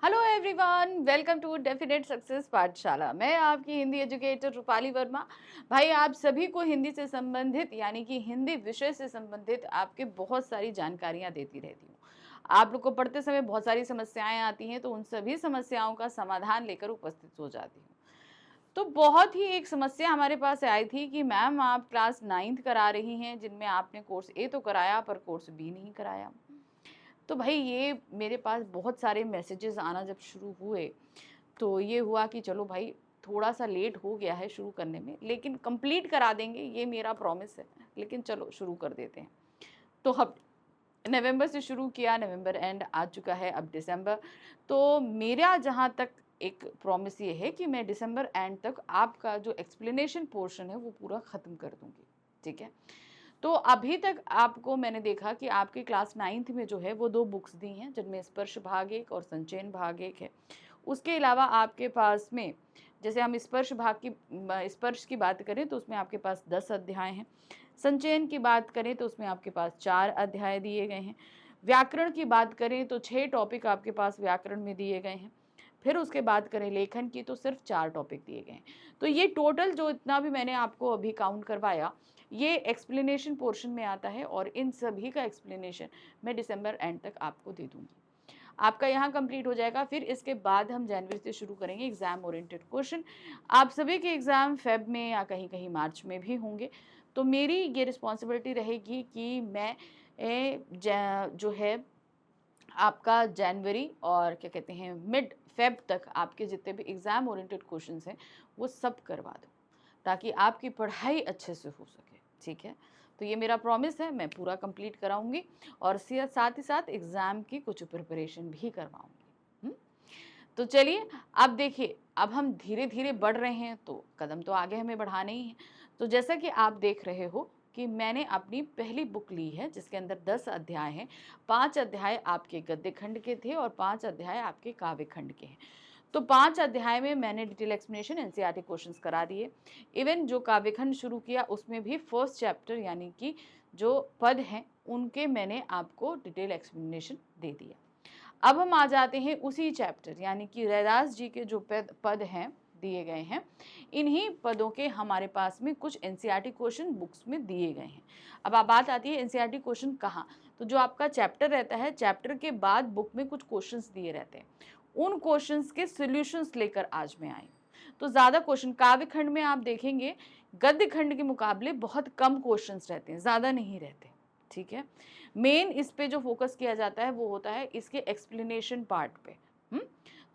Hello everyone, welcome to definite success Pathshala. मैं आपकी Hindi educator Rupali Verma. भाई, आप सभी को हिंदी से संबंधित यानी कि हिंदी विषय से संबंधित आपके बहुत सारी जानकारियां देती रहती हूँ। आप लोग को पढ़ते समय बहुत सारी समस्याएं आती हैं, तो उन सभी समस्याओं का समाधान लेकर उपस्थित हो जाती हूँ। तो बहुत ही एक समस्या हमारे पास आई थी कि मैम, आप क्लास 9th करा रही हैं, जिनमें आपने कोर्स ए तो कराया पर कोर्स बी नहीं कराया। तो भाई, ये मेरे पास बहुत सारे मैसेजेस आना जब शुरू हुए, तो ये हुआ कि चलो भाई, थोड़ा सा लेट हो गया है शुरू करने में, लेकिन कंप्लीट करा देंगे, ये मेरा प्रॉमिस है। लेकिन चलो शुरू कर देते हैं। तो अब नवंबर से शुरू किया, नवंबर एंड आ चुका है, अब दिसंबर। तो मेरा जहाँ तक एक प्रॉमिस ये है कि मैं दिसंबर एंड तक आपका जो एक्सप्लेनेशन पोर्शन है वो पूरा ख़त्म कर दूंगी। ठीक है। तो अभी तक आपको मैंने देखा कि आपके क्लास 9th में जो है वो 2 बुक्स दी हैं, जिनमें स्पर्श भाग 1 और संचयन भाग 1 है। उसके अलावा आपके पास में, जैसे हम स्पर्श की बात करें तो उसमें आपके पास 10 अध्याय हैं। संचयन की बात करें तो उसमें आपके पास 4 अध्याय दिए गए हैं। व्याकरण की बात करें तो 6 टॉपिक आपके पास व्याकरण में दिए गए हैं। फिर उसके बाद करें लेखन की तो सिर्फ 4 टॉपिक दिए गए हैं। तो ये टोटल जो इतना भी मैंने आपको अभी काउंट करवाया, ये एक्सप्लेनेशन पोर्शन में आता है, और इन सभी का एक्सप्लेनेशन मैं दिसंबर एंड तक आपको दे दूंगी। आपका यहाँ कंप्लीट हो जाएगा। फिर इसके बाद हम जनवरी से शुरू करेंगे एग्जाम ओरिएंटेड क्वेश्चन। आप सभी के एग्जाम फेब में या कहीं कहीं मार्च में भी होंगे। तो मेरी ये रिस्पॉन्सिबिलिटी रहेगी कि मैं जो है आपका जनवरी और क्या कहते हैं मिड फेब तक आपके जितने भी एग्जाम ओरिएंटेड क्वेश्चंस हैं वो सब करवा दूँ, ताकि आपकी पढ़ाई अच्छे से हो सके। ठीक है। तो ये मेरा प्रॉमिस है, मैं पूरा कंप्लीट कराऊंगी, और साथ ही साथ एग्ज़ाम की कुछ प्रिपरेशन भी करवाऊंगी। तो चलिए, अब देखिए, अब हम धीरे धीरे बढ़ रहे हैं, तो कदम तो आगे हमें बढ़ाने ही है। तो जैसा कि आप देख रहे हो कि मैंने अपनी पहली बुक ली है, जिसके अंदर 10 अध्याय हैं। 5 अध्याय आपके गद्य खंड के थे और 5 अध्याय आपके काव्य खंड के हैं। तो 5 अध्याय में मैंने डिटेल एक्सप्लेनेशन एनसीईआरटी क्वेश्चंस करा दिए। इवन जो काव्यखंड शुरू किया उसमें भी फर्स्ट चैप्टर यानी कि जो पद हैं उनके मैंने आपको डिटेल एक्सप्लेनेशन दे दिया। अब हम आ जाते हैं उसी चैप्टर यानी कि रैदास जी के जो पद हैं दिए गए हैं, इन्हीं पदों के हमारे पास में कुछ एनसीईआरटी क्वेश्चन बुक्स में दिए गए हैं। अब आप बात आती है एनसीईआरटी क्वेश्चन कहाँ, तो जो आपका चैप्टर रहता है, चैप्टर के बाद बुक में कुछ क्वेश्चंस दिए रहते हैं, उन क्वेश्चंस के सॉल्यूशंस लेकर आज मैं आई। तो ज़्यादा क्वेश्चन काव्य खंड में आप देखेंगे गद्य खंड के मुकाबले बहुत कम क्वेश्चंस रहते हैं, ज़्यादा नहीं रहते। ठीक है। मेन इस पे जो फोकस किया जाता है वो होता है इसके एक्सप्लेनेशन पार्ट पे।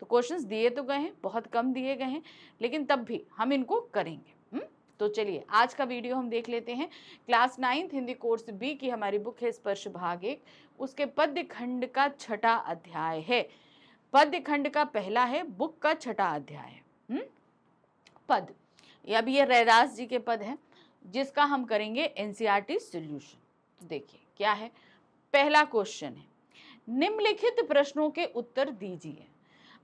तो क्वेश्चंस दिए तो गए हैं, बहुत कम दिए गए हैं, लेकिन तब भी हम इनको करेंगे। तो चलिए, आज का वीडियो हम देख लेते हैं। Class 9th Hindi course B की हमारी बुक है स्पर्श भाग 1, उसके पद्य खंड का 6ठा अध्याय है। पद्य खंड का पहला है, बुक का 6ठा अध्याय है। पद, अब ये रैदास जी के पद हैं, जिसका हम करेंगे एनसीईआरटी सॉल्यूशन। तो देखिए क्या है। पहला क्वेश्चन है, निम्नलिखित प्रश्नों के उत्तर दीजिए।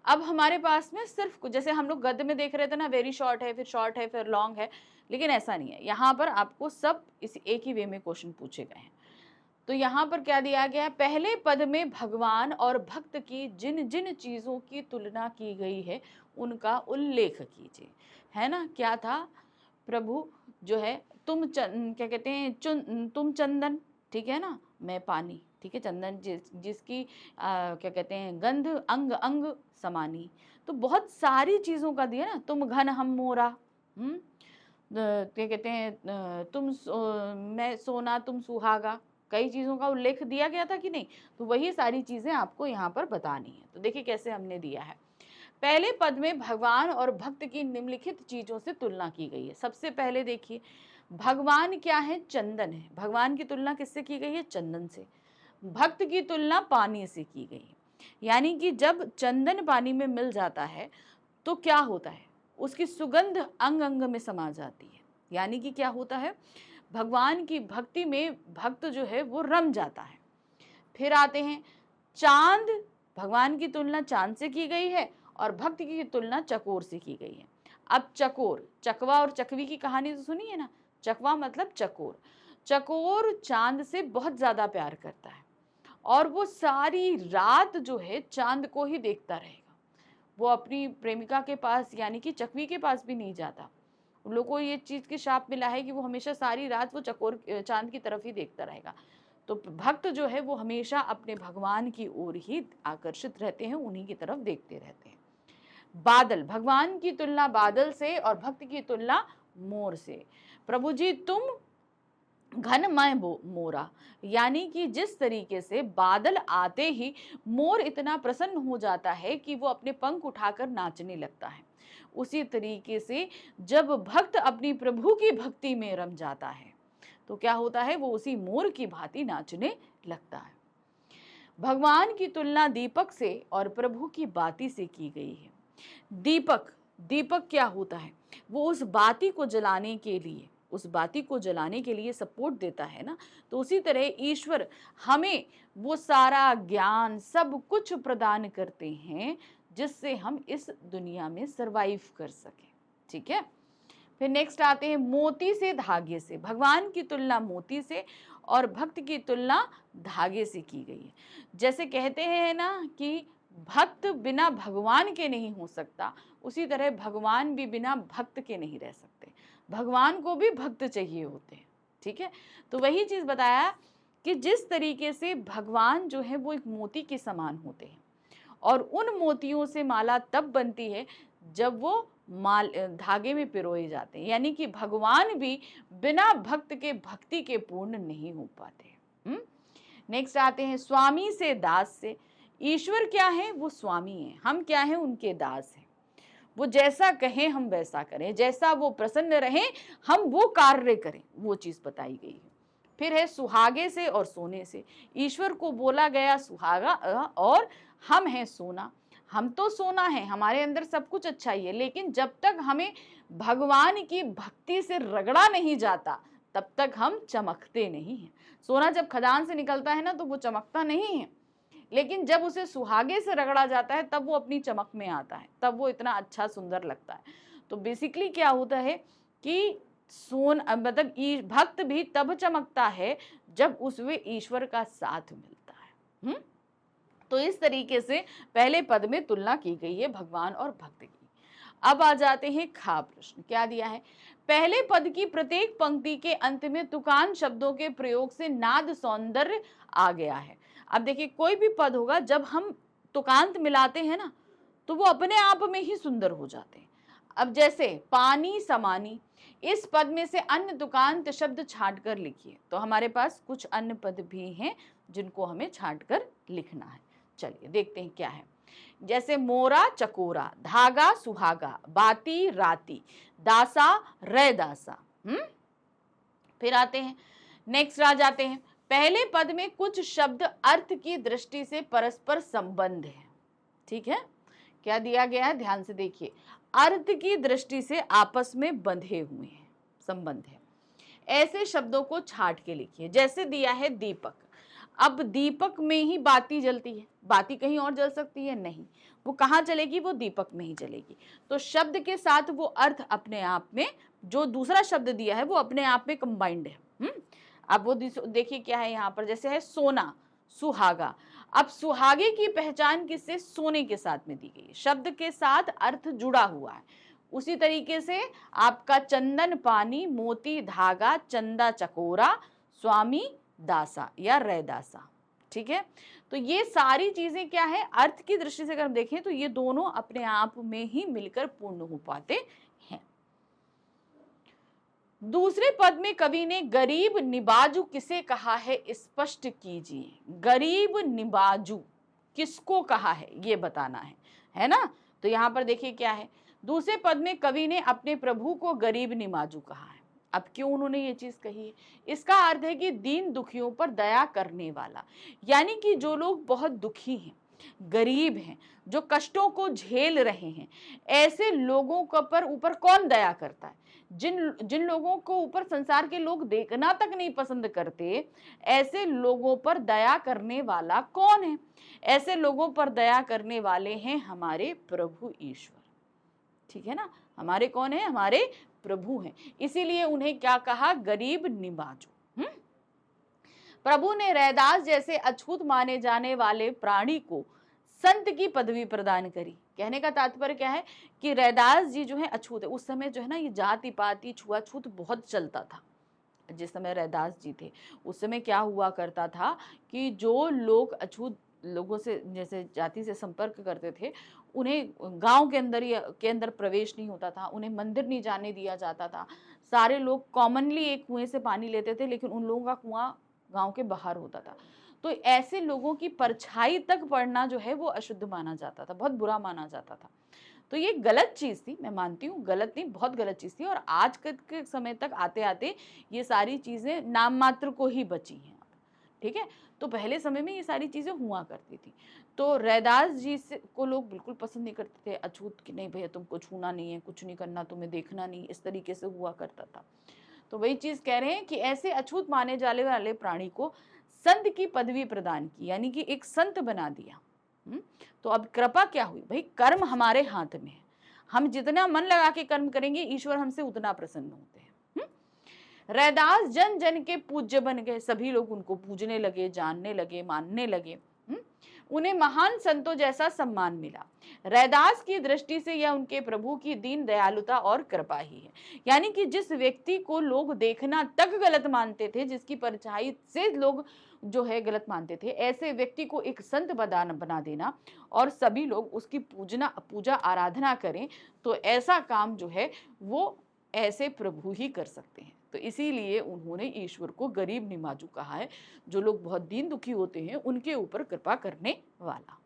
अब हमारे पास में सिर्फ, जैसे हम लोग गद्य में देख रहे थे ना, वेरी शॉर्ट है, फिर शॉर्ट है, फिर लॉन्ग है, लेकिन ऐसा नहीं है। यहाँ पर आपको सब इस एक ही वे में क्वेश्चन पूछे गए हैं। तो यहाँ पर क्या दिया गया है, पहले पद में भगवान और भक्त की जिन जिन चीज़ों की तुलना की गई है उनका उल्लेख कीजिए। है ना, क्या था, प्रभु जो है क्या कहते हैं, तुम चंदन, ठीक है ना, मैं पानी, ठीक है, चंदन जिसकी क्या कहते हैं गंध अंग अंग समानी। तो बहुत सारी चीज़ों का दिया ना, तुम घन हम मोरा, क्या कहते हैं मैं सोना तुम सुहागा, कई चीज़ों का उल्लेख दिया गया था कि नहीं। तो वही सारी चीज़ें आपको यहाँ पर बतानी है। तो देखिए कैसे हमने दिया है। पहले पद में भगवान और भक्त की निम्नलिखित चीज़ों से तुलना की गई है। सबसे पहले देखिए, भगवान क्या है, चंदन है। भगवान की तुलना किससे की गई है, चंदन से। भक्त की तुलना पानी से की गई है। यानी कि जब चंदन पानी में मिल जाता है तो क्या होता है, उसकी सुगंध अंग अंग में समा जाती है। यानी कि क्या होता है, भगवान की भक्ति में भक्त जो है वो रम जाता है। फिर आते हैं चांद, भगवान की तुलना चांद से की गई है और भक्त की तुलना चकोर से की गई है। अब चकोर, चकवा और चकवी की कहानी तो सुनी है ना। चकवा मतलब चकोर। चकोर चांद से बहुत ज्यादा प्यार करता है और वो सारी रात जो है चांद को ही देखता रहेगा। वो अपनी प्रेमिका के पास यानी कि चकवी के पास भी नहीं जाता। उन लोगों को ये चीज के शाप मिला है कि वो हमेशा सारी रात वो चकोर चांद की तरफ ही देखता रहेगा। तो भक्त जो है वो हमेशा अपने भगवान की ओर ही आकर्षित रहते हैं, उन्हीं की तरफ देखते रहते हैं। बादल, भगवान की तुलना बादल से और भक्त की तुलना मोर से। प्रभु जी तुम घनमय मोरा, यानी कि जिस तरीके से बादल आते ही मोर इतना प्रसन्न हो जाता है कि वो अपने पंख उठाकर नाचने लगता है, उसी तरीके से जब भक्त अपनी प्रभु की भक्ति में रम जाता है तो क्या होता है, वो उसी मोर की भांति नाचने लगता है। भगवान की तुलना दीपक से और प्रभु की बाती से की गई है। दीपक, दीपक क्या होता है, वो उस बाती को जलाने के लिए, उस बाती को जलाने के लिए सपोर्ट देता है ना। तो उसी तरह ईश्वर हमें वो सारा ज्ञान सब कुछ प्रदान करते हैं जिससे हम इस दुनिया में सरवाइव कर सकें। ठीक है, फिर नेक्स्ट आते हैं मोती से धागे से। भगवान की तुलना मोती से और भक्त की तुलना धागे से की गई है। जैसे कहते हैं ना कि भक्त बिना भगवान के नहीं हो सकता, उसी तरह भगवान भी बिना भक्त के नहीं रह सकते। भगवान को भी भक्त चाहिए होते हैं। ठीक है, तो वही चीज बताया कि जिस तरीके से भगवान जो है वो एक मोती के समान होते हैं और उन मोतियों से माला तब बनती है जब वो माल धागे में पिरोए जाते हैं, यानी कि भगवान भी बिना भक्त के भक्ति के पूर्ण नहीं हो पाते। नेक्स्ट आते हैं स्वामी से दास से। ईश्वर क्या है, वो स्वामी है, हम क्या हैं, उनके दास हैं। वो जैसा कहें हम वैसा करें, जैसा वो प्रसन्न रहें हम वो कार्य करें, वो चीज बताई गई है। फिर है सुहागे से और सोने से। ईश्वर को बोला गया सुहागा और हम हैं सोना। हम तो सोना है, हमारे अंदर सब कुछ अच्छा ही है, लेकिन जब तक हमें भगवान की भक्ति से रगड़ा नहीं जाता तब तक हम चमकते नहीं हैं। सोना जब खदान से निकलता है ना तो वो चमकता नहीं है, लेकिन जब उसे सुहागे से रगड़ा जाता है तब वो अपनी चमक में आता है, तब वो इतना अच्छा सुंदर लगता है। तो बेसिकली क्या होता है कि मतलब भक्त भी तब चमकता है जब उसमें ईश्वर का साथ मिलता है। तो इस तरीके से पहले पद में तुलना की गई है भगवान और भक्त की। अब आ जाते हैं खा प्रश्न। क्या दिया है, पहले पद की प्रत्येक पंक्ति के अंत में तुकान शब्दों के प्रयोग से नाद सौंदर्य आ गया है। अब देखिए कोई भी पद होगा जब हम तुकांत मिलाते हैं ना तो वो अपने आप में ही सुंदर हो जाते हैं। अब जैसे पानी समानी, इस पद में से अन्य तुकांत शब्द छांट कर लिखिए। तो हमारे पास कुछ अन्य पद भी हैं जिनको हमें छांट कर लिखना है। चलिए देखते हैं क्या है। जैसे मोरा चकोरा, धागा सुहागा, बाती राती, दासा रैदासा। फिर आते हैं नेक्स्ट आ जाते हैं, पहले पद में कुछ शब्द अर्थ की दृष्टि से परस्पर संबंध है। ठीक है, क्या दिया गया है, ध्यान से देखिए, अर्थ की दृष्टि से आपस में बंधे हुए हैं, संबंध है। ऐसे शब्दों को छांट के लिखिए। जैसे दिया है दीपक, अब दीपक में ही बाती जलती है, बाती कहीं और जल सकती है नहीं, वो कहाँ जलेगी, वो दीपक में ही जलेगी। तो शब्द के साथ वो अर्थ अपने आप में, जो दूसरा शब्द दिया है वो अपने आप में कंबाइंड है। अब वो देखिए क्या है यहाँ पर, जैसे है सोना सुहागा। अब सुहागे की पहचान किससे, सोने के साथ में दी गई है, शब्द के साथ अर्थ जुड़ा हुआ है। उसी तरीके से आपका चंदन पानी, मोती धागा, चंदा चकोरा, स्वामी दासा या रैदासा। ठीक है, तो ये सारी चीजें क्या है, अर्थ की दृष्टि से अगर हम देखें तो ये दोनों अपने आप में ही मिलकर पूर्ण हो पाते हैं। दूसरे पद में कवि ने गरीब निबाजू किसे कहा है स्पष्ट कीजिए। गरीब निबाजू किसको कहा है ये बताना है ना। तो यहाँ पर देखिए क्या है, दूसरे पद में कवि ने अपने प्रभु को गरीब निबाजू कहा है। अब क्यों उन्होंने ये चीज कही है, इसका अर्थ है कि दीन दुखियों पर दया करने वाला, यानी कि जो लोग बहुत दुखी हैं, गरीब हैं, जो कष्टों को झेल रहे हैं, ऐसे लोगों पर ऊपर कौन दया करता है। जिन लोगों को ऊपर संसार के लोग देखना तक नहीं पसंद करते, ऐसे लोगों पर दया करने वाला कौन है, ऐसे लोगों पर दया करने वाले हैं हमारे प्रभु ईश्वर। ठीक है ना, हमारे कौन है, हमारे प्रभु हैं, इसीलिए उन्हें क्या कहा, गरीब निबाजू। प्रभु ने रैदास जैसे अछूत माने जाने वाले प्राणी को संत की पदवी प्रदान करी। कहने का तात्पर्य क्या है कि रैदास जी जो है अछूत है। उस समय जो है ना ये जाति पाति छुआछूत बहुत चलता था। जिस समय रैदास जी थे उस समय क्या हुआ करता था कि जो लोग अछूत लोगों से जैसे जाति से संपर्क करते थे उन्हें गांव के अंदर प्रवेश नहीं होता था, उन्हें मंदिर नहीं जाने दिया जाता था। सारे लोग कॉमनली एक कुएं से पानी लेते थे, लेकिन उन लोगों का कुआं गांव के बाहर होता था। तो ऐसे लोगों की परछाई तक पड़ना जो है वो अशुद्ध माना जाता था, बहुत बुरा माना जाता था। तो ये गलत चीज थी, मैं मानती हूँ गलत नहीं, बहुत गलत चीज थी। और आज के समय तक आते आते ये सारी चीजें नाम मात्र को ही बची हैं। ठीक है, तो पहले समय में ये सारी चीजें हुआ करती थी। तो रैदास जी से को लोग बिल्कुल पसंद नहीं करते थे, अछूत कि नहीं भैया तुमको छूना नहीं है, कुछ नहीं करना, तुम्हें देखना नहीं, इस तरीके से हुआ करता था। तो वही चीज कह रहे हैं कि ऐसे अछूत माने जाने वाले प्राणी को संत की पदवी प्रदान की, यानी कि एक संत बना दिया। तो अब कृपा क्या हुई भाई, कर्म हमारे हाथ में है, हम जितना मन लगा के कर्म करेंगे ईश्वर हमसे उतना प्रसन्न होते हैं। रैदास जन जन के पूज्य बन गए, सभी लोग उनको पूजने लगे, जानने लगे, मानने लगे। उन्हें महान संतों जैसा सम्मान मिला। रैदास की दृष्टि से यह उनके प्रभु की दीन दयालुता और कृपा ही है। यानी कि जिस व्यक्ति को लोग देखना तक गलत मानते थे, जिसकी परछाई से लोग जो है गलत मानते थे, ऐसे व्यक्ति को एक संत बना देना और सभी लोग उसकी पूजा आराधना करें, तो ऐसा काम जो है वो ऐसे प्रभु ही कर सकते हैं। तो इसीलिए उन्होंने ईश्वर को गरीब निमाजू कहा है, जो लोग बहुत दीन दुखी होते हैं उनके ऊपर कृपा करने वाला।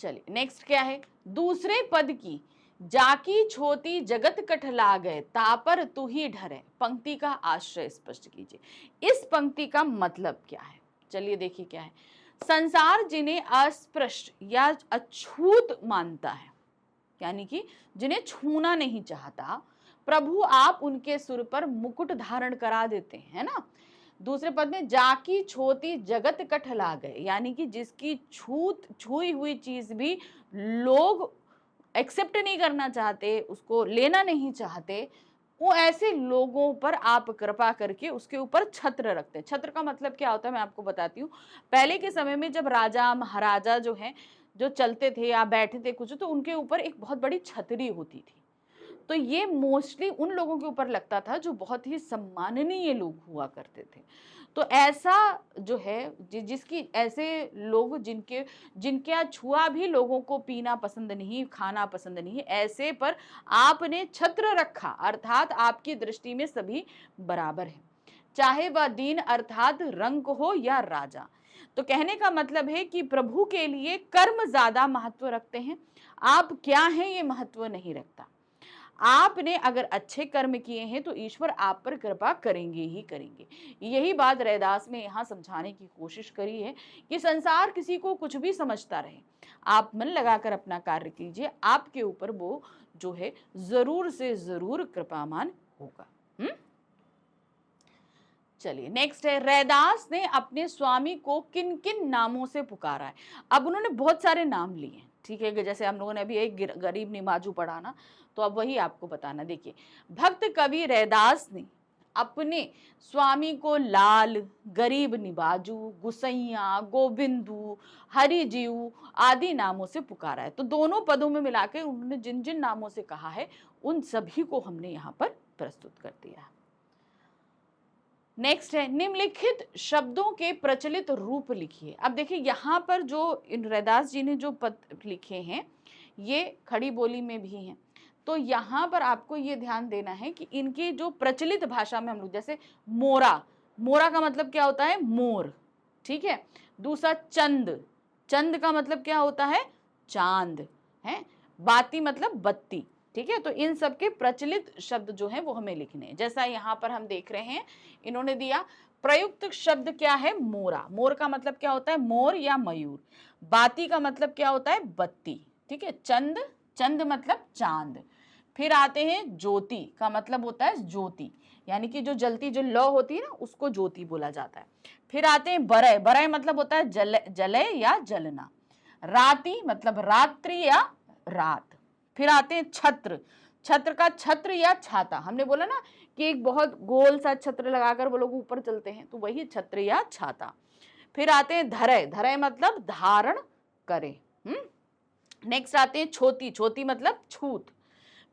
चलिए नेक्स्ट क्या है, दूसरे पद की जाकी छोटी जगत कठला गए तापर तू ही ढरे, पंक्ति का आश्रय स्पष्ट कीजिए। इस पंक्ति का मतलब क्या है, चलिए देखिए क्या है। संसार जिन्हें अस्पृश्य या अछूत मानता है, यानी कि जिन्हें छूना नहीं चाहता, प्रभु आप उनके सिर पर मुकुट धारण करा देते हैं ना। दूसरे पद में जाकी छोटी जगत कठला गए, यानी कि जिसकी छुई हुई चीज भी लोग एक्सेप्ट नहीं करना चाहते, उसको लेना नहीं चाहते, वो ऐसे लोगों पर आप कृपा करके उसके ऊपर छत्र रखते हैं। छत्र का मतलब क्या होता है मैं आपको बताती हूँ। पहले के समय में जब राजा महाराजा जो है जो चलते थे या बैठे थे कुछ, तो उनके ऊपर एक बहुत बड़ी छतरी होती थी। तो ये मोस्टली उन लोगों के ऊपर लगता था जो बहुत ही सम्माननीय लोग हुआ करते थे। तो ऐसा जो है जिसकी ऐसे लोग जिनके छुआ भी लोगों को पीना पसंद नहीं, खाना पसंद नहीं, ऐसे पर आपने छत्र रखा, अर्थात आपकी दृष्टि में सभी बराबर है, चाहे वह दीन अर्थात रंक हो या राजा। तो कहने का मतलब है कि प्रभु के लिए कर्म ज्यादा महत्व रखते हैं, आप क्या हैं ये महत्व नहीं रखता। आपने अगर अच्छे कर्म किए हैं तो ईश्वर आप पर कृपा करेंगे ही करेंगे। यही बात रैदास ने यहाँ समझाने की कोशिश करी है कि संसार किसी को कुछ भी समझता रहे, आप मन लगाकर अपना कार्य कीजिए, आपके ऊपर वो जो है जरूर से जरूर कृपामान होगा। चलिए नेक्स्ट है, रैदास ने अपने स्वामी को किन किन नामों से पुकारा है। अब उन्होंने बहुत सारे नाम लिए हैं, ठीक है, जैसे हम लोगों ने अभी एक गरीब निमाजू पढ़ा ना, तो अब वही आपको बताना। देखिए, भक्त कवि रैदास ने अपने स्वामी को लाल, गरीब निबाजू, गुसैया, गोविंदू, हरिजीव आदि नामों से पुकारा है। तो दोनों पदों में मिलाकर उन्होंने जिन जिन नामों से कहा है उन सभी को हमने यहाँ पर प्रस्तुत कर दिया। नेक्स्ट है, निम्नलिखित शब्दों के प्रचलित रूप लिखिए। अब देखिए यहाँ पर जो इन रैदास जी ने जो पद लिखे हैं ये खड़ी बोली में भी हैं, तो यहाँ पर आपको ये ध्यान देना है कि इनके जो प्रचलित भाषा में हम लोग, जैसे मोरा, मोरा का मतलब क्या होता है, मोर, ठीक है। दूसरा चंद, चंद का मतलब क्या होता है, चांद है। बाती मतलब बत्ती, ठीक है। तो इन सब के प्रचलित शब्द जो है वो हमें लिखने हैं। जैसा यहाँ पर हम देख रहे हैं इन्होंने दिया, प्रयुक्त शब्द क्या है, मोरा, मोर का मतलब क्या होता है, मोर या मयूर। बाती का मतलब क्या होता है, बत्ती, ठीक है। चंद, चंद मतलब चांद। फिर आते हैं ज्योति का मतलब होता है ज्योति, यानी कि जो जलती जो लौ होती है ना उसको ज्योति बोला जाता है। फिर आते हैं बरय, बरय मतलब होता है जलय या जलना। राति मतलब रात्रि या रात। फिर आते हैं छत्र, छत्र का छत्र या छाता, हमने बोला ना कि एक बहुत गोल सा छत्र लगाकर वो लोग ऊपर चलते हैं, तो वही छत्र या छाता। फिर आते हैं धरय, धरय मतलब धारण करे। नेक्स्ट आते हैं छोती, छोती मतलब छूत।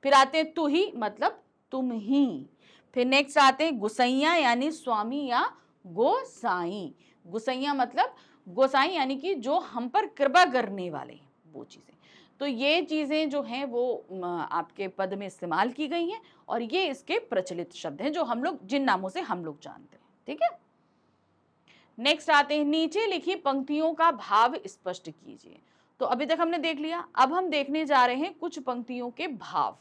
फिर आते हैं तुही मतलब तुम ही। फिर नेक्स्ट आते हैं गुसैया यानी स्वामी या गोसाई। गुसैया मतलब गोसाई यानी कि जो हम पर कृपा करने वाले, वो चीजें। तो ये चीजें जो हैं वो आपके पद में इस्तेमाल की गई हैं और ये इसके प्रचलित शब्द हैं जो हम लोग जिन नामों से हम लोग जानते हैं। ठीक है, नेक्स्ट आते हैं नीचे लिखी पंक्तियों का भाव स्पष्ट कीजिए। तो अभी तक हमने देख लिया, अब हम देखने जा रहे हैं कुछ पंक्तियों के भाव।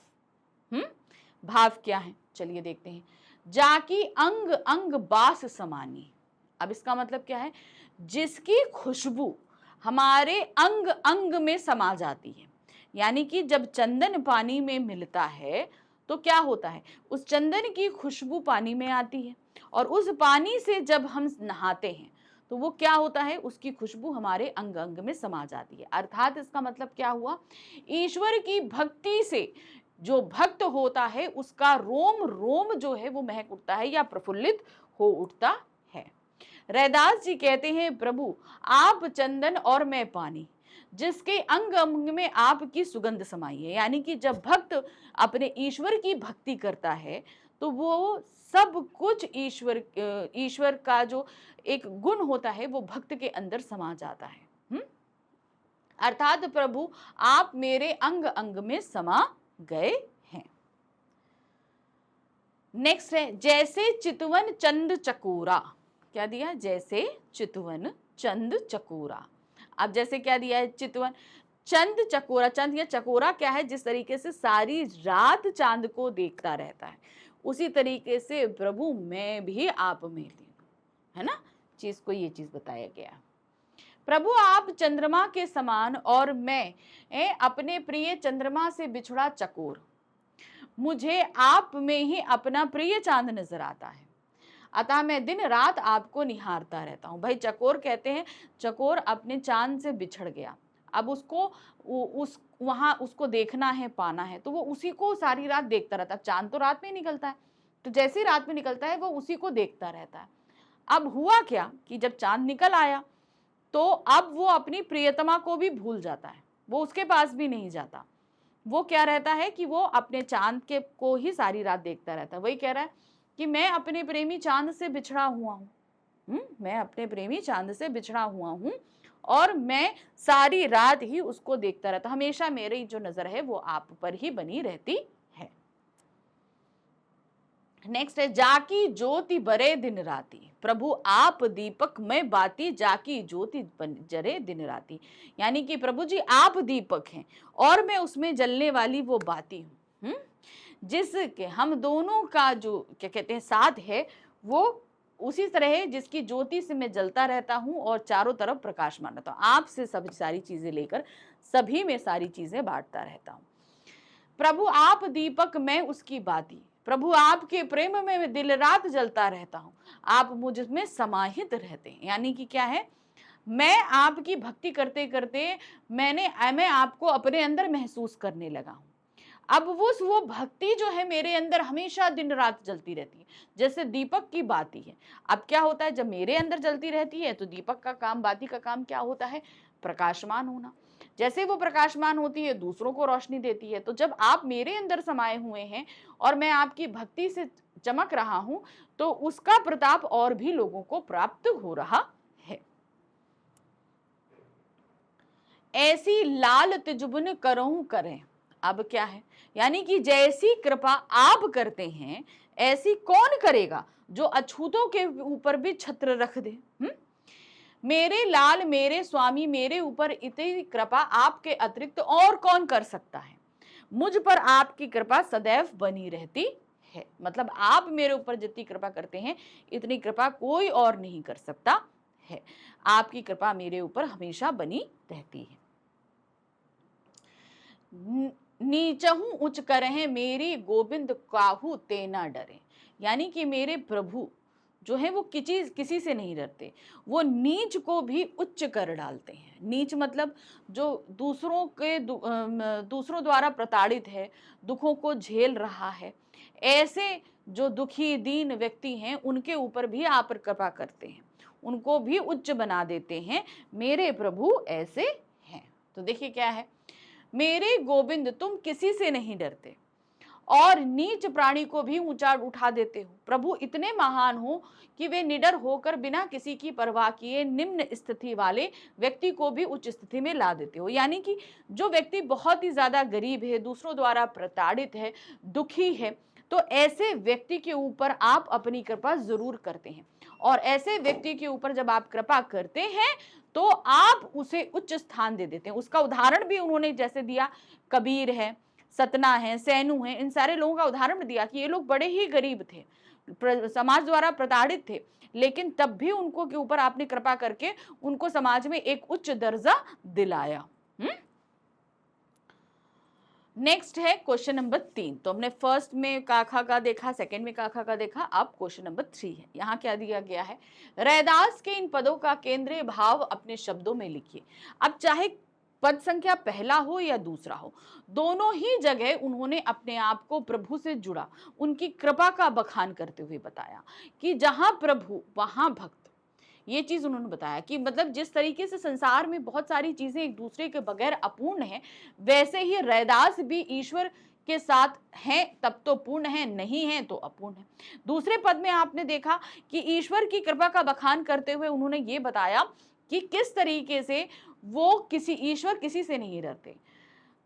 भाव क्या है, चलिए देखते हैं। जाकी अंग अंग बास समानी, अब इसका मतलब क्या है, जिसकी खुशबू हमारे अंग अंग में समा जाती है। यानी कि जब चंदन पानी में मिलता है तो क्या होता है, उस चंदन की खुशबू पानी में आती है और उस पानी से जब हम नहाते हैं तो वो क्या होता है, उसकी खुशबू हमारे अंग अंग में समा जाती है। अर्थात इसका मतलब क्या हुआ, ईश्वर की भक्ति से जो भक्त होता है उसका रोम रोम जो है वो महक उठता है या प्रफुल्लित हो उठता है। रैदास जी कहते हैं, प्रभु आप चंदन और मैं पानी, जिसके अंग अंग में आपकी सुगंध समाई है। यानी कि जब भक्त अपने ईश्वर की भक्ति करता है तो वो सब कुछ ईश्वर का जो एक गुण होता है वो भक्त के अंदर समा जाता है। अर्थात प्रभु आप मेरे अंग अंग में समा गए हैं। नेक्स्ट है जैसे चितवन चंद चकोरा, क्या दिया, जैसे चितवन चंद चकोरा। अब जैसे क्या दिया है, चितवन चंद चकोरा, चंद या चकोरा क्या है, जिस तरीके से सारी रात चांद को देखता रहता है उसी तरीके से प्रभु मैं भी आप में लीन, है ना, चीज को ये चीज बताया गया। प्रभु आप चंद्रमा के समान और मैं अपने प्रिय चंद्रमा से बिछड़ा चकोर, मुझे आप में ही अपना प्रिय चांद नजर आता है, अतः मैं दिन रात आपको निहारता रहता हूं। भाई चकोर कहते हैं, चकोर अपने चांद से बिछड़ गया, अब उसको वहां उसको देखना है, पाना है, तो वो उसी को सारी रात देखता रहता है। चांद तो रात में निकलता है, तो जैसे ही रात में निकलता है वो उसी को देखता रहता है। अब हुआ क्या कि जब चांद निकल आया तो अब वो अपनी प्रियतमा को भी भूल जाता है, वो उसके पास भी नहीं जाता, वो क्या रहता है कि वो अपने चांद के को ही सारी रात देखता रहता है। वही कह रहा है कि मैं अपने प्रेमी चांद से बिछड़ा हुआ हूँ, मैं अपने प्रेमी चांद से बिछड़ा हुआ हूँ और मैं सारी रात ही उसको देखता रहता, हमेशा मेरी जो नजर है वो आप पर ही बनी रहती है। नेक्स्ट है जाकी ज्योति बरे दिन राती, प्रभु आप दीपक मैं बाती, जाकी ज्योति जरे दिन राती। यानी कि प्रभु जी आप दीपक हैं और मैं उसमें जलने वाली वो बाती हूँ, जिसके हम दोनों का जो क्या कहते हैं साथ है वो उसी तरह है जिसकी ज्योति से मैं जलता रहता हूँ और चारों तरफ प्रकाशमान रहता हूँ। आपसे सब सारी चीजें लेकर सभी में सारी चीजें बांटता रहता हूँ। प्रभु आप दीपक मैं उसकी बाती, प्रभु आपके प्रेम में मैं दिन रात जलता रहता हूँ, आप मुझ में समाहित रहते हैं। यानी कि क्या है, मैं आपकी भक्ति करते करते मैं आपको अपने अंदर महसूस करने लगा हूँ। अब वो भक्ति जो है मेरे अंदर हमेशा दिन रात जलती रहती है, जैसे दीपक की बाती है। अब क्या होता है, जब मेरे अंदर जलती रहती है तो दीपक का काम, बाती का काम क्या होता है, प्रकाशमान होना। जैसे वो प्रकाशमान होती है दूसरों को रोशनी देती है। तो जब आप मेरे अंदर समाये हुए हैं और मैं आपकी भक्ति से चमक रहा हूं तो उसका प्रताप और भी लोगों को प्राप्त हो रहा है। ऐसी लाल तिजुबन करहूं करें, अब क्या है, यानी कि जैसी कृपा आप करते हैं ऐसी कौन करेगा जो अछूतों के ऊपर भी छत्र रख दे। मेरे लाल मेरे स्वामी मेरे ऊपर इतनी कृपा आपके अतिरिक्त और कौन कर सकता है, मुझ पर आपकी कृपा सदैव बनी रहती है। मतलब आप मेरे ऊपर जितनी कृपा करते हैं इतनी कृपा कोई और नहीं कर सकता है, आपकी कृपा मेरे ऊपर हमेशा बनी रहती है। नीचहूं उच्च करहे मेरी गोविंद काहू तेना डरे, यानी कि मेरे प्रभु जो है वो किसी से नहीं डरते, वो नीच को भी उच्च कर डालते हैं। नीच मतलब जो दूसरों द्वारा प्रताड़ित है, दुखों को झेल रहा है, ऐसे जो दुखी दीन व्यक्ति हैं उनके ऊपर भी आप कृपा करते हैं, उनको भी उच्च बना देते हैं, मेरे प्रभु ऐसे हैं। तो देखिए क्या है, मेरे गोविंद तुम किसी से नहीं डरते और नीच प्राणी को भी ऊंचा उठा देते हो। प्रभु इतने महान हो कि वे निडर होकर बिना किसी की परवाह किए निम्न स्थिति वाले व्यक्ति को भी उच्च स्थिति में ला देते हो। यानी कि जो व्यक्ति बहुत ही ज्यादा गरीब है, दूसरों द्वारा प्रताड़ित है, दुखी है, तो ऐसे व्यक्ति के ऊपर आप अपनी कृपा जरूर करते हैं। और ऐसे व्यक्ति के ऊपर जब आप कृपा करते हैं तो आप उसे उच्च स्थान दे देते हैं। उसका उदाहरण भी उन्होंने जैसे दिया, कबीर है, सतना है, सैनू है, इन सारे लोगों का उदाहरण दिया कि ये लोग बड़े ही गरीब थे, समाज द्वारा प्रताड़ित थे, लेकिन तब भी उनको के ऊपर आपने कृपा करके उनको समाज में एक उच्च दर्जा दिलाया। नेक्स्ट है क्वेश्चन नंबर 3। तो हमने फर्स्ट में काखा का देखा, सेकंड में काखा का देखा, अब क्वेश्चन नंबर 3 है। यहाँ क्या दिया गया है, रैदास के इन पदों का केंद्रीय भाव अपने शब्दों में लिखिए। अब चाहे पद संख्या पहला हो या दूसरा हो, दोनों ही जगह उन्होंने अपने आप को प्रभु से जुड़ा, उनकी कृपा का बखान करते हुए बताया कि जहां प्रभु वहां भक्त। ये चीज उन्होंने बताया कि मतलब जिस तरीके से संसार में बहुत सारी चीजें एक दूसरे के बगैर अपूर्ण है, वैसे ही रैदास भी ईश्वर के साथ हैं तब तो पूर्ण है, नहीं है तो अपूर्ण है। दूसरे पद में आपने देखा कि ईश्वर की कृपा का बखान करते हुए उन्होंने ये बताया कि किस तरीके से वो ईश्वर किसी से नहीं डरते,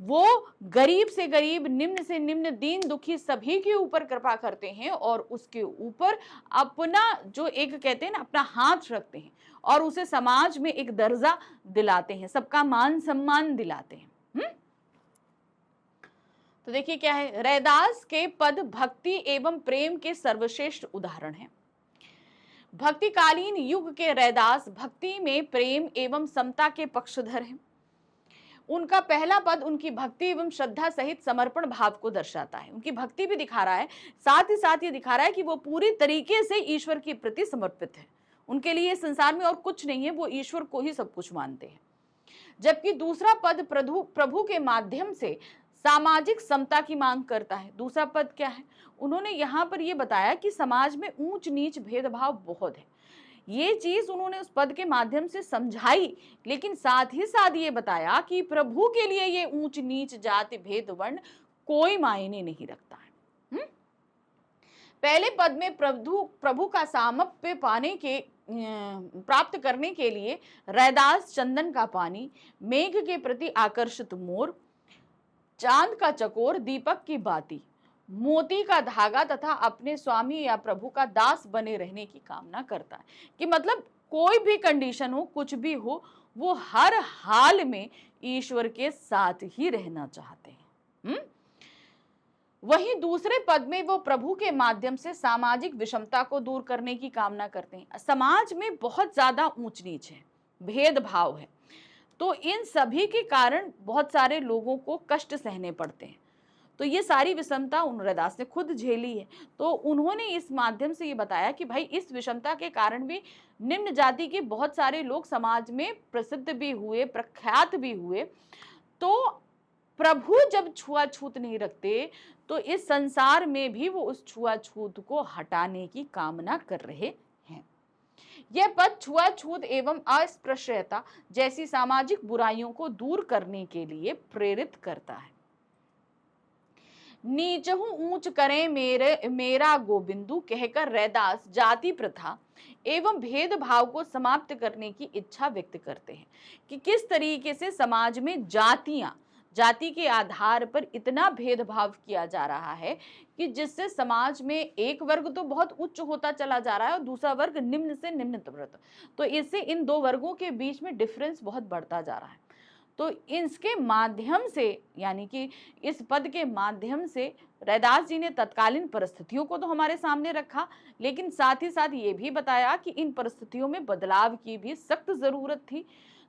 वो गरीब से गरीब, निम्न से निम्न, दीन दुखी सभी के ऊपर कृपा करते हैं और उसके ऊपर अपना जो एक कहते हैं ना अपना हाथ रखते हैं और उसे समाज में एक दर्जा दिलाते हैं, सबका मान सम्मान दिलाते हैं। तो देखिए क्या है, रैदास के पद भक्ति एवं प्रेम के सर्वश्रेष्ठ उदाहरण हैं। भक्तिकालीन युग के रैदास भक्ति में प्रेम एवं समता के पक्षधर हैं। उनका पहला पद उनकी भक्ति एवं श्रद्धा सहित समर्पण भाव को दर्शाता है। उनकी भक्ति भी दिखा रहा है, साथ ही साथ ये दिखा रहा है कि वो पूरी तरीके से ईश्वर के प्रति समर्पित है। उनके लिए संसार में और कुछ नहीं है, वो ईश्वर को ही सब कुछ मानते हैं। जबकि दूसरा पद प्रभु के माध्यम से सामाजिक समता की मांग करता है। दूसरा पद क्या है, उन्होंने यहाँ पर यह बताया कि समाज में ऊंच नीच भेदभाव बहुत है। ये चीज उन्होंने उस पद के माध्यम से समझाई, लेकिन साथ ही साथ ये बताया कि प्रभु के लिए ये ऊंच नीच, जाति भेद, वर्ण कोई मायने नहीं रखता है। पहले पद में प्रभु का सामप्य प्राप्त करने के लिए रैदास चंदन का पानी, मेघ के प्रति आकर्षित मोर, चांद का चकोर, दीपक की बाती, मोती का धागा तथा अपने स्वामी या प्रभु का दास बने रहने की कामना करता है। कि मतलब कोई भी कंडीशन हो, कुछ भी हो, वो हर हाल में ईश्वर के साथ ही रहना चाहते हैं। वहीं दूसरे पद में वो प्रभु के माध्यम से सामाजिक विषमता को दूर करने की कामना करते हैं। समाज में बहुत ज्यादा ऊंच नीच है, भेदभाव है, तो इन सभी के कारण बहुत सारे लोगों को कष्ट सहने पड़ते हैं। तो ये सारी विषमता उन रैदास ने खुद झेली है। तो उन्होंने इस माध्यम से ये बताया कि भाई इस विषमता के कारण भी निम्न जाति के बहुत सारे लोग समाज में प्रसिद्ध भी हुए, प्रख्यात भी हुए। तो प्रभु जब छुआछूत नहीं रखते तो इस संसार में भी वो उस छुआछूत को हटाने की कामना कर रहे हैं। यह पद छुआछूत एवं अस्पृश्यता जैसी सामाजिक बुराइयों को दूर करने के लिए प्रेरित करता है। नीचहु ऊंच करे मेरा गोबिंदु कहकर रैदास जाति प्रथा एवं भेदभाव को समाप्त करने की इच्छा व्यक्त करते हैं कि किस तरीके से समाज में जाति के आधार पर इतना भेदभाव किया जा रहा है कि जिससे समाज में एक वर्ग तो बहुत उच्च होता चला जा रहा है और दूसरा वर्ग निम्न से निम्नतम। तो इससे इन दो वर्गों के बीच में डिफरेंस बहुत बढ़ता जा रहा है। तो इसके माध्यम से, यानी कि इस पद के माध्यम से रैदास जी ने तत्कालीन परिस्थितियों को तो हमारे सामने रखा, लेकिन साथ ही साथ ये भी बताया कि इन परिस्थितियों में बदलाव की भी सख्त जरूरत थी।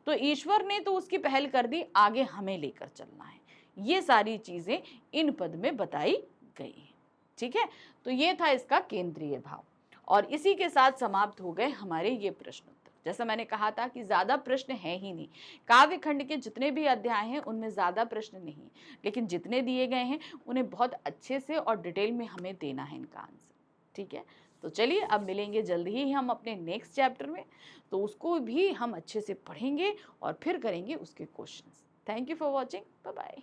तो ईश्वर ने तो उसकी पहल कर दी, आगे हमें लेकर चलना है। ये सारी चीजें इन पद में बताई गई हैं। ठीक है, तो ये था इसका केंद्रीय भाव और इसी के साथ समाप्त हो गए हमारे ये प्रश्न उत्तर। जैसा मैंने कहा था कि ज्यादा प्रश्न है ही नहीं, काव्य खंड के जितने भी अध्याय हैं उनमें ज्यादा प्रश्न नहीं, लेकिन जितने दिए गए हैं उन्हें बहुत अच्छे से और डिटेल में हमें देना है इनका आंसर। ठीक है, तो चलिए अब मिलेंगे जल्द ही हम अपने नेक्स्ट चैप्टर में, तो उसको भी हम अच्छे से पढ़ेंगे और फिर करेंगे उसके questions. Thank you for watching, bye bye.